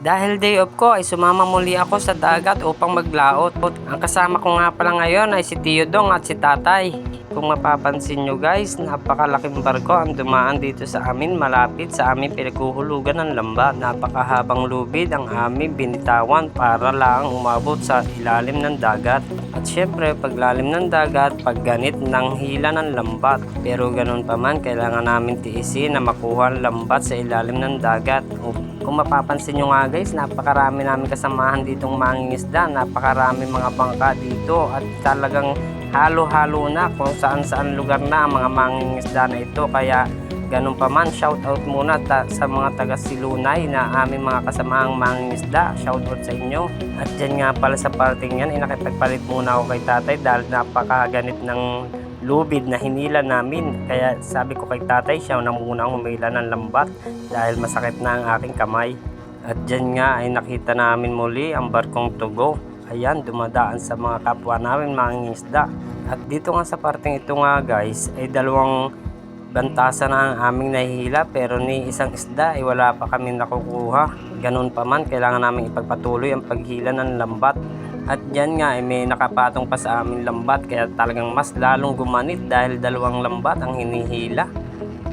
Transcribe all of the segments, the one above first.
Dahil day off ko ay sumama muli ako sa dagat upang maglaot. Ang kasama ko nga pala ngayon ay si Tio Dong at si Tatay. Kung mapapansin nyo guys, napakalaking barko ang dumaan dito sa amin malapit sa aming pinaghuhulugan ng lambat. Napakahabang lubid ang aming binitawan para lang umabot sa ilalim ng dagat. At syempre paglalim ng dagat, pagganit ng hila ng lambat. Pero ganun pa man, kailangan namin tiisin na makuha ang lambat sa ilalim ng dagat. Kung mapapansin nyo nga guys, napakarami namin kasamahan ditong mangingisda, napakarami mga bangka dito at talagang halo-halo na kung saan-saan lugar na ang mga mangingisda na ito. Kaya ganun pa man, shoutout muna sa mga taga Silunay na aming mga kasamahang mangingisda. Shoutout sa inyo. At dyan nga pala sa parting yan, nakipagpalit muna ako kay Tatay dahil napakaganit ng lubid na hinila namin. Kaya sabi ko kay Tatay, siya na muna humila ng lambat dahil masakit na ang aking kamay. At dyan nga ay nakita namin muli ang barkong Tugo. Ayan, dumadaan sa mga kapwa namin mangingisda. At dito nga sa parting ito nga guys, ay dalawang bantasa na ang aming nahihila pero ni isang isda ay wala pa kami nakukuha. Ganun pa man, kailangan namin ipagpatuloy ang paghila ng lambat. At dyan nga ay may nakapatong pa sa aming lambat kaya talagang mas lalong gumanit dahil dalawang lambat ang hinihila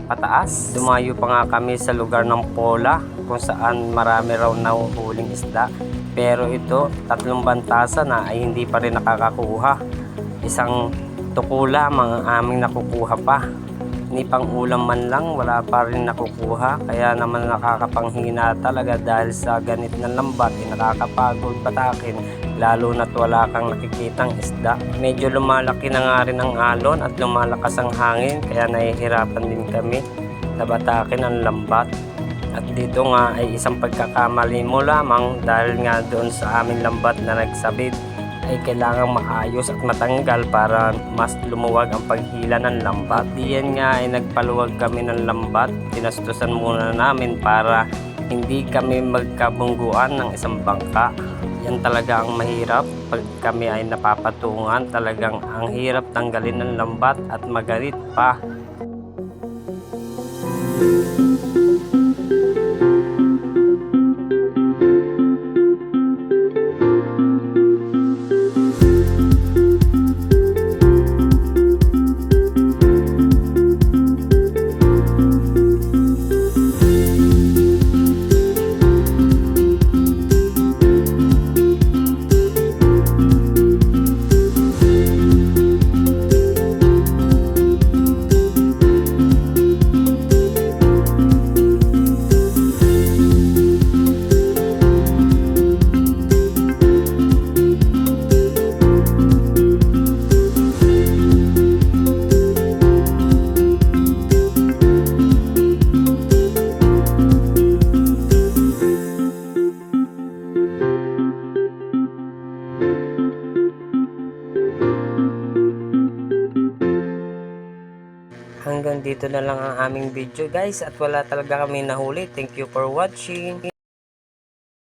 pataas. Dumayo pa nga kami sa lugar ng Pola kung saan marami raw nahuhuling isda. Pero ito, tatlong bantasa na ay hindi pa rin nakakakuha. Isang tukula ang aming nakukuha pa. Ni pang ulam man lang, wala pa rin nakukuha. Kaya naman nakakapanghina talaga dahil sa ganit ng lambat ay nakakapagod patakin. Lalo na't wala kang nakikitang isda. Medyo lumalaki na nga rin ang alon at lumalakas ang hangin. Kaya nahihirapan din kami na batakin ang lambat. At dito nga ay isang pagkakamali mo lamang dahil nga doon sa aming lambat na nagsabit ay kailangang maayos at matanggal para mas lumuwag ang paghila ng lambat. Diyan nga ay nagpaluwag kami ng lambat. Tinastusan muna namin para hindi kami magkabungguan ng isang bangka. Yan talaga ang mahirap pag kami ay napapatungan. Talagang ang hirap tanggalin ng lambat at magalit pa. Hanggang dito na lang ang aming video guys at wala talaga kami nahuli. Thank you for watching.